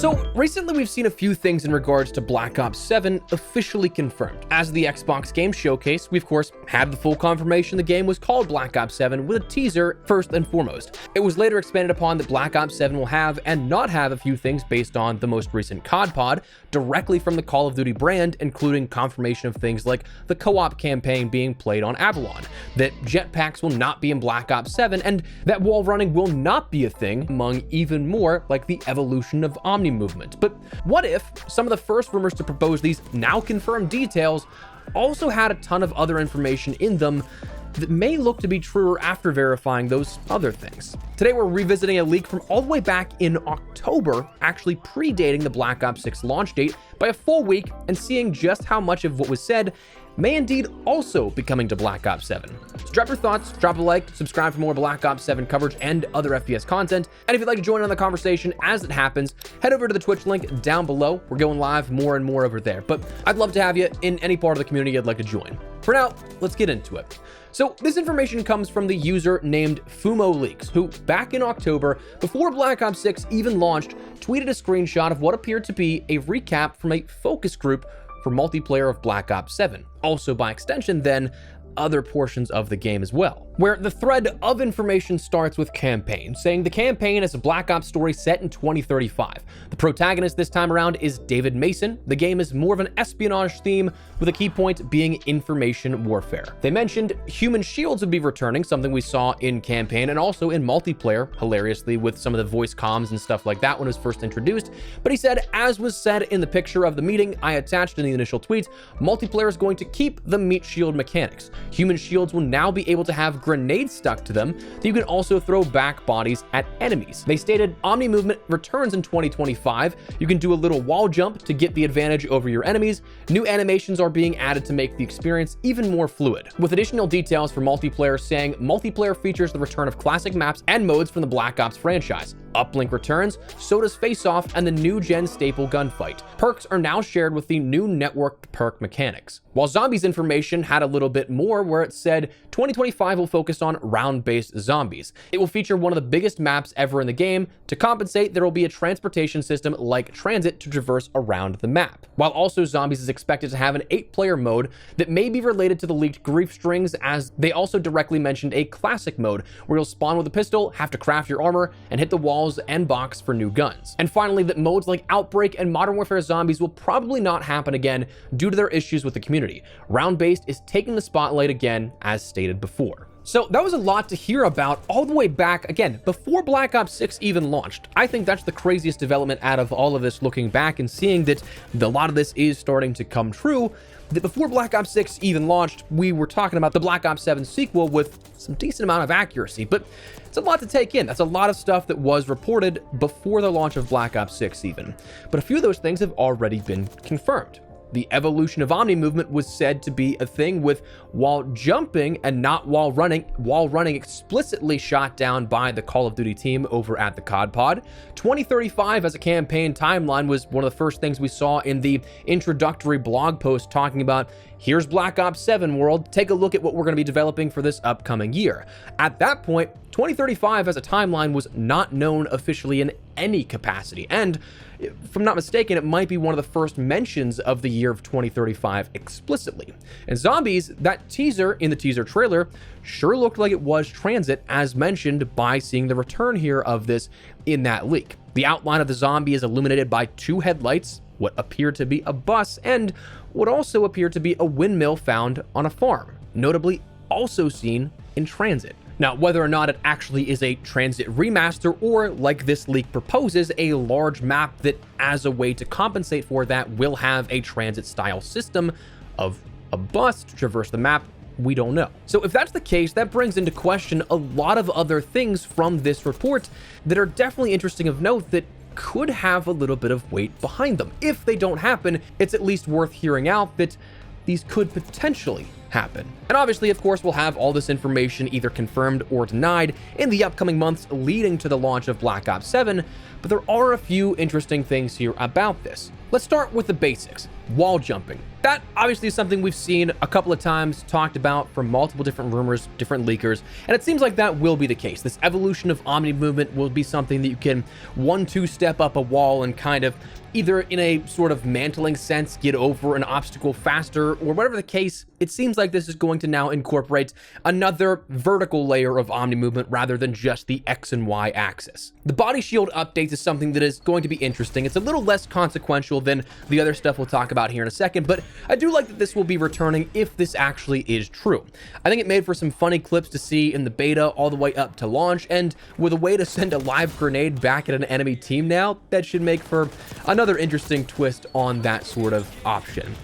So recently we've seen a few things in regards to Black Ops 7 officially confirmed. As the Xbox Game Showcase, we of course had the full confirmation the game was called Black Ops 7 with a teaser first and foremost. It was later expanded upon that Black Ops 7 will have and not have a few things based on the most recent COD Pod directly from the Call of Duty brand, including confirmation of things like the co-op campaign being played on Avalon, that jetpacks will not be in Black Ops 7, and that wall running will not be a thing, among even more like the evolution of Omni movement. But what if some of the first rumors to propose these now confirmed details also had a ton of other information in them that may look to be truer after verifying those other things? Today we're revisiting a leak from all the way back in October, actually predating the Black Ops 6 launch date by a full week, and seeing just how much of what was said may indeed also be coming to Black Ops 7. So drop your thoughts, drop a like, subscribe for more Black Ops 7 coverage and other FPS content. And if you'd like to join in the conversation as it happens, head over to the Twitch link down below. We're going live more and more over there, but I'd love to have you in any part of the community you'd like to join. For now, let's get into it. So this information comes from the user named Fumo Leaks, who back in October, before Black Ops 6 even launched, tweeted a screenshot of what appeared to be a recap from a focus group for multiplayer of Black Ops 7. Also, by extension, then, other portions of the game as well, where the thread of information starts with campaign, saying the campaign is a Black Ops story set in 2035. The protagonist this time around is David Mason. The game is more of an espionage theme, with a key point being information warfare. They mentioned human shields would be returning, something we saw in campaign and also in multiplayer, hilariously with some of the voice comms and stuff like that when it was first introduced. But he said, as was said in the picture of the meeting I attached in the initial tweet, multiplayer is going to keep the meat shield mechanics. Human shields will now be able to have grenades stuck to them that you can also throw back bodies at enemies. They stated Omni movement returns in 2025. You can do a little wall jump to get the advantage over your enemies. New animations are being added to make the experience even more fluid, with additional details for multiplayer saying multiplayer features the return of classic maps and modes from the Black Ops franchise. Uplink returns, so does Face Off and the new gen staple gunfight. Perks are now shared with the new networked perk mechanics. While Zombies information had a little bit more, where it said 2025 will focus on round-based zombies. It will feature one of the biggest maps ever in the game. To compensate, there will be a transportation system like transit to traverse around the map. While also Zombies is expected to have an 8-player mode that may be related to the leaked grief strings, as they also directly mentioned a classic mode where you'll spawn with a pistol, have to craft your armor, and hit the walls and box for new guns. And finally, that modes like Outbreak and Modern Warfare Zombies will probably not happen again due to their issues with the community. Round-based is taking the spotlight again, as stated before. So that was a lot to hear about all the way back, again, before Black Ops 6 even launched. I think that's the craziest development out of all of this, looking back and seeing that a lot of this is starting to come true. That before Black Ops 6 even launched, we were talking about the Black Ops 7 sequel with some decent amount of accuracy, but it's a lot to take in. That's a lot of stuff that was reported before the launch of Black Ops 6 even. But a few of those things have already been confirmed. The evolution of Omni movement was said to be a thing with wall jumping and not wall running explicitly shot down by the Call of Duty team over at the COD Pod. 2035 as a campaign timeline was one of the first things we saw in the introductory blog post talking about, here's Black Ops 7 world, take a look at what we're going to be developing for this upcoming year. At that point, 2035 as a timeline was not known officially in any capacity, and if I'm not mistaken, it might be one of the first mentions of the year of 2035 explicitly. And Zombies, that teaser in the teaser trailer, sure looked like it was transit, as mentioned by seeing the return here of this in that leak. The outline of the zombie is illuminated by 2 headlights, what appeared to be a bus, and what also appeared to be a windmill found on a farm, notably also seen in transit. Now, whether or not it actually is a transit remaster or, like this leak proposes, a large map that, as a way to compensate for that, will have a transit-style system of a bus to traverse the map, we don't know. So if that's the case, that brings into question a lot of other things from this report that are definitely interesting of note that could have a little bit of weight behind them. If they don't happen, it's at least worth hearing out that these could potentially happen. And obviously, of course, we'll have all this information either confirmed or denied in the upcoming months leading to the launch of Black Ops 7, but there are a few interesting things here about this. Let's start with the basics. Wall jumping. That obviously is something we've seen a couple of times talked about from multiple different rumors, different leakers, and it seems like that will be the case. This evolution of Omni movement will be something that you can 1-2 step up a wall and kind of either in a sort of mantling sense get over an obstacle faster, or whatever the case. It seems like this is going to now incorporate another vertical layer of Omni movement rather than just the X and Y axis. The body shield updates is something that is going to be interesting. It's a little less consequential than the other stuff we'll talk about here in a second, but I do like that this will be returning if this actually is true. I think it made for some funny clips to see in the beta all the way up to launch, and with a way to send a live grenade back at an enemy team now, that should make for another interesting twist on that sort of option.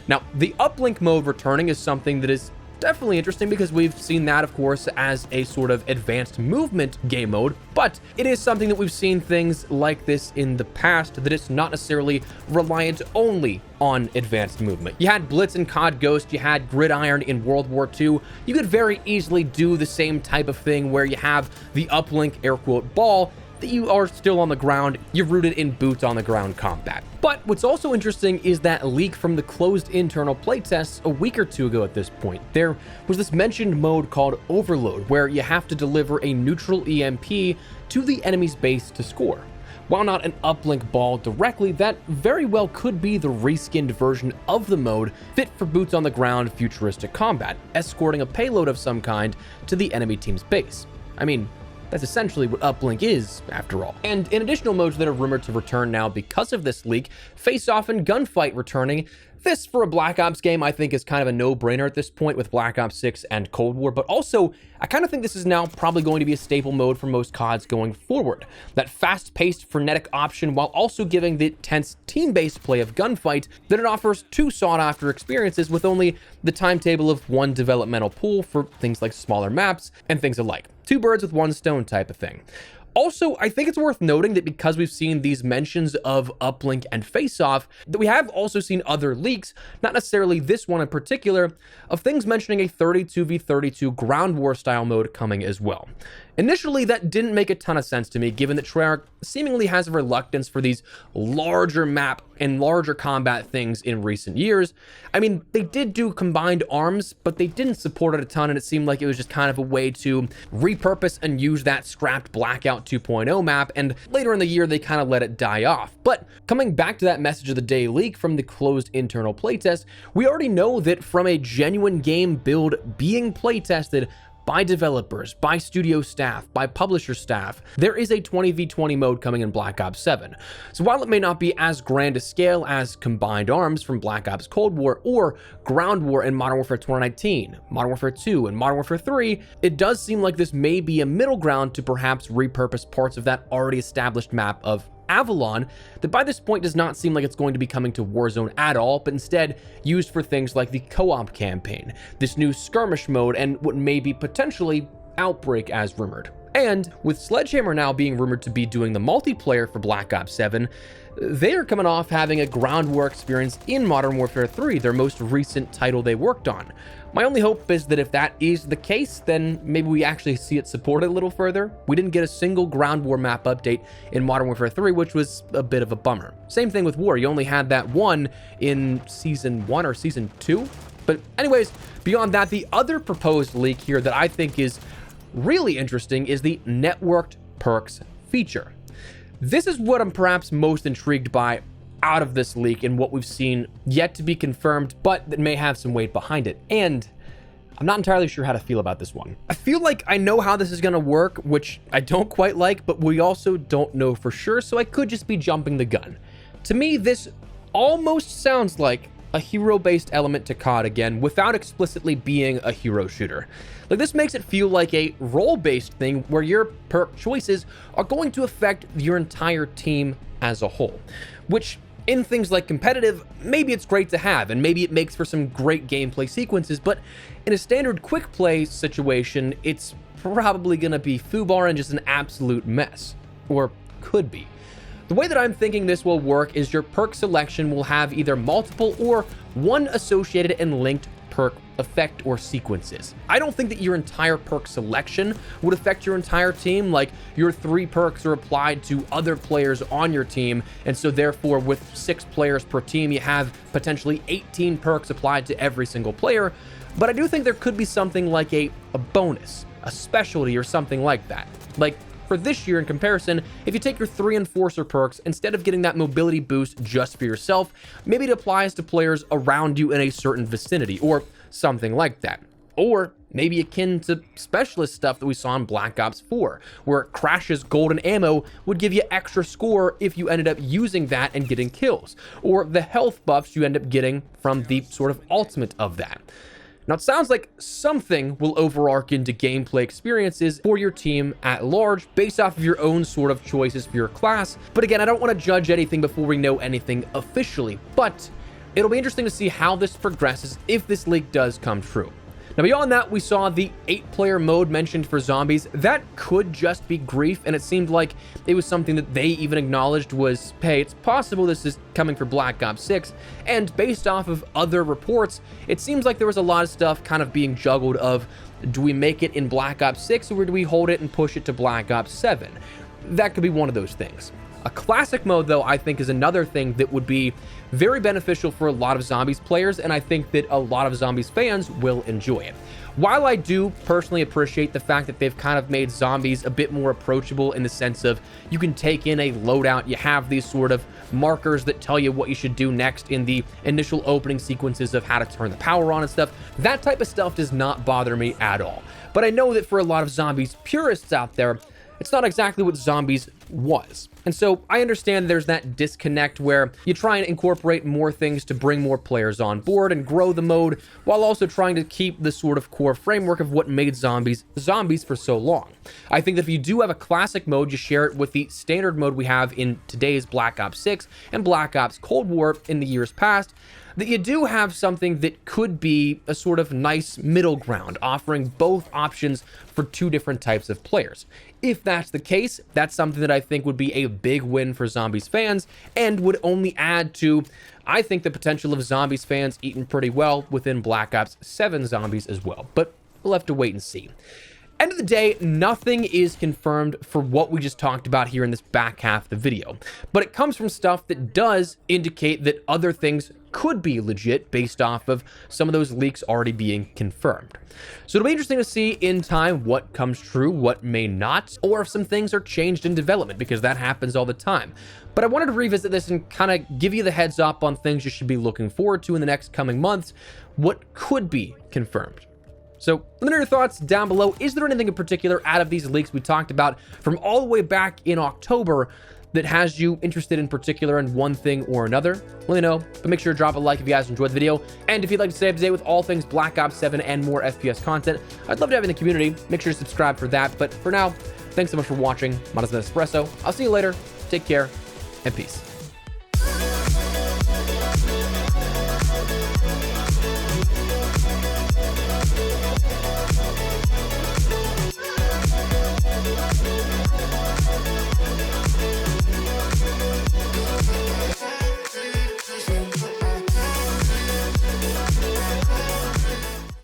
Now, the uplink mode returning is something that is definitely interesting because we've seen that, of course, as a sort of advanced movement game mode, but it is something that we've seen things like this in the past, that it's not necessarily reliant only on advanced movement. You had Blitz in COD Ghost, you had Gridiron in World War II. You could very easily do the same type of thing where you have the uplink air quote ball that you are still on the ground, you're rooted in boots on the ground combat. But what's also interesting is that leak from the closed internal playtests a week or two ago at this point. There was this mentioned mode called Overload, where you have to deliver a neutral EMP to the enemy's base to score. While not an uplink ball directly, that very well could be the reskinned version of the mode fit for boots on the ground futuristic combat, escorting a payload of some kind to the enemy team's base. I mean, that's essentially what uplink is, after all. And in additional modes that are rumored to return now because of this leak, face-off and gunfight returning. This, for a Black Ops game, I think is kind of a no-brainer at this point with Black Ops 6 and Cold War, but also, I kind of think this is now probably going to be a staple mode for most CODs going forward. That fast-paced, frenetic option, while also giving the tense team-based play of gunfight that it offers two sought-after experiences with only the timetable of one developmental pool for things like smaller maps and things alike. Two birds with one stone type of thing. Also, I think it's worth noting that because we've seen these mentions of uplink and face-off, that we have also seen other leaks, not necessarily this one in particular, of things mentioning a 32v32 ground war style mode coming as well. Initially, that didn't make a ton of sense to me, given that Treyarch seemingly has a reluctance for these larger map and larger combat things in recent years. I mean, they did do combined arms, but they didn't support it a ton, and it seemed like it was just kind of a way to repurpose and use that scrapped Blackout 2.0 map, and later in the year, they kind of let it die off. But coming back to that message of the day leak from the closed internal playtest, we already know that from a genuine game build being playtested by developers, by studio staff, by publisher staff, there is a 20v20 mode coming in Black Ops 7. So while it may not be as grand a scale as combined arms from Black Ops Cold War or ground war in Modern Warfare 2019, Modern Warfare 2, and Modern Warfare 3, it does seem like this may be a middle ground to perhaps repurpose parts of that already established map of Avalon that by this point does not seem like it's going to be coming to Warzone at all, but instead used for things like the co-op campaign, this new skirmish mode, and what may be potentially Outbreak as rumored. And with Sledgehammer now being rumored to be doing the multiplayer for Black Ops 7, they are coming off having a ground war experience in Modern Warfare 3, their most recent title they worked on. My only hope is that if that is the case, then maybe we actually see it supported a little further. We didn't get a single ground war map update in Modern Warfare 3, which was a bit of a bummer. Same thing with War, you only had that one in Season 1 or Season 2. But anyways, beyond that, the other proposed leak here that I think is really interesting is the networked perks feature. This is what I'm perhaps most intrigued by out of this leak and what we've seen yet to be confirmed, but that may have some weight behind it. And I'm not entirely sure how to feel about this one. I feel like I know how this is going to work, which I don't quite like, but we also don't know for sure, so I could just be jumping the gun. To me, this almost sounds like a hero-based element to COD again, without explicitly being a hero shooter. Like, this makes it feel like a role-based thing where your perk choices are going to affect your entire team as a whole, which in things like competitive, maybe it's great to have, and maybe it makes for some great gameplay sequences, but in a standard quick play situation, it's probably gonna be foobar and just an absolute mess, or could be. The way that I'm thinking this will work is your perk selection will have either multiple or one associated and linked perk effect or sequences. I don't think that your entire perk selection would affect your entire team, like your 3 perks are applied to other players on your team, and so therefore with 6 players per team, you have potentially 18 perks applied to every single player. But I do think there could be something like a bonus, a specialty or something like that. Like for this year in comparison, if you take your 3 Enforcer perks, instead of getting that mobility boost just for yourself, maybe it applies to players around you in a certain vicinity or something like that. Or maybe akin to specialist stuff that we saw in Black Ops 4, where Crash's golden ammo would give you extra score if you ended up using that and getting kills, or the health buffs you end up getting from the sort of ultimate of that. Now, it sounds like something will overarch into gameplay experiences for your team at large based off of your own sort of choices for your class. But again, I don't want to judge anything before we know anything officially, but it'll be interesting to see how this progresses if this leak does come true. Now, beyond that, we saw the 8-player mode mentioned for zombies. That could just be grief, and it seemed like it was something that they even acknowledged was, hey, it's possible this is coming for Black Ops 6, and based off of other reports, it seems like there was a lot of stuff kind of being juggled of, do we make it in Black Ops 6, or do we hold it and push it to Black Ops 7? That could be one of those things. A classic mode, though, I think is another thing that would be very beneficial for a lot of zombies players, and I think that a lot of zombies fans will enjoy it. While I do personally appreciate the fact that they've kind of made zombies a bit more approachable in the sense of you can take in a loadout, you have these sort of markers that tell you what you should do next in the initial opening sequences of how to turn the power on and stuff, that type of stuff does not bother me at all. But I know that for a lot of zombies purists out there, it's not exactly what zombies was. And so I understand there's that disconnect where you try and incorporate more things to bring more players on board and grow the mode while also trying to keep the sort of core framework of what made zombies for so long. I think that if you do have a classic mode, you share it with the standard mode we have in today's Black Ops 6 and Black Ops Cold War in the years past, that you do have something that could be a sort of nice middle ground, offering both options for 2 different types of players. If that's the case, that's something that I think would be a big win for Zombies fans and would only add to, I think, the potential of Zombies fans eating pretty well within Black Ops 7 Zombies as well. But we'll have to wait and see. End of the day, nothing is confirmed for what we just talked about here in this back half of the video, but it comes from stuff that does indicate that other things could be legit based off of some of those leaks already being confirmed. So it'll be interesting to see in time what comes true, what may not, or if some things are changed in development, because that happens all the time. But I wanted to revisit this and kind of give you the heads up on things you should be looking forward to in the next coming months, what could be confirmed. So let me know your thoughts down below. Is there anything in particular out of these leaks we talked about from all the way back in October that has you interested in particular in one thing or another? Let me know, but make sure to drop a like if you guys enjoyed the video. And if you'd like to stay up to date with all things Black Ops 7 and more FPS content, I'd love to have you in the community. Make sure to subscribe for that. But for now, thanks so much for watching. My name is Espresso. I'll see you later. Take care and peace.